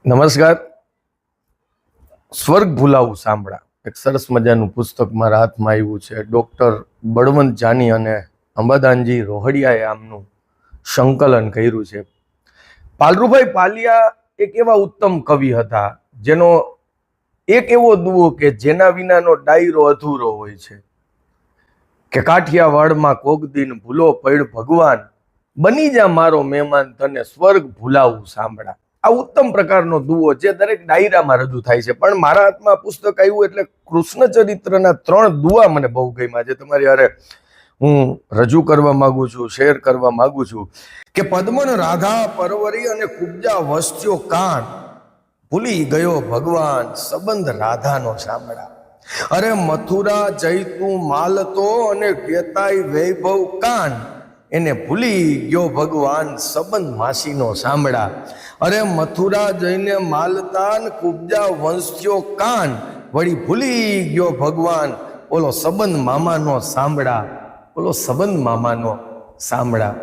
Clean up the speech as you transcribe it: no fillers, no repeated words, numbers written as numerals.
નમસ્કાર. સ્વર્ગ ભૂલાવું સાંભળા એક સરસ મજાનું પુસ્તક મારા હાથમાં આવ્યું છે. ડૉક્ટર બળવંત જાની અને અંબાદાનજી રોહડિયાએ આમનું સંકલન કર્યું છે. પાલરુભાઈ પાલિયા એક એવા ઉત્તમ કવિ હતા જેનો એક એવો દુઓ કે જેના વિનાનો ડાયરો અધૂરો હોય છે કે કાઠિયાવાડમાં કોક દિન ભૂલો પડ ભગવાન, બની જા મારો મહેમાન તને સ્વર્ગ ભૂલાવું સાંભળા. આ ઉત્તમ પ્રકારનો દુઓ જે દરેક ડાયરામાં રજૂ થાય છે. પણ મારા હાથમાં પુસ્તક આવ્યું એટલે કૃષ્ણ ચરિત્રના 3 દુઆ મને બહુ ગમ્યા છે. તમારી હારે હું રજૂ કરવા માંગુ છું, શેર કરવા માંગુ છું કે પદ્મન રાધા પરવરી અને કુબ્જા વસ્ત્યો કાન, ભૂલી ગયો ભગવાન સંબંધ રાધાનો સાંભળા. અરે મથુરા જઈતું માલતો અને કેતાય વૈભવ કાન, એને ભૂલી ગયો ભગવાન સંબંધ માસીનો સાંભળા. અરે મથુરા જઈને માલતાન કુબ્જા વંશ્યો કાન, વળી ભૂલી ગયો ભગવાન ઓલો સંબંધ મામાનો સાંભળા, ઓલો સંબંધ મામાનો સાંભળા.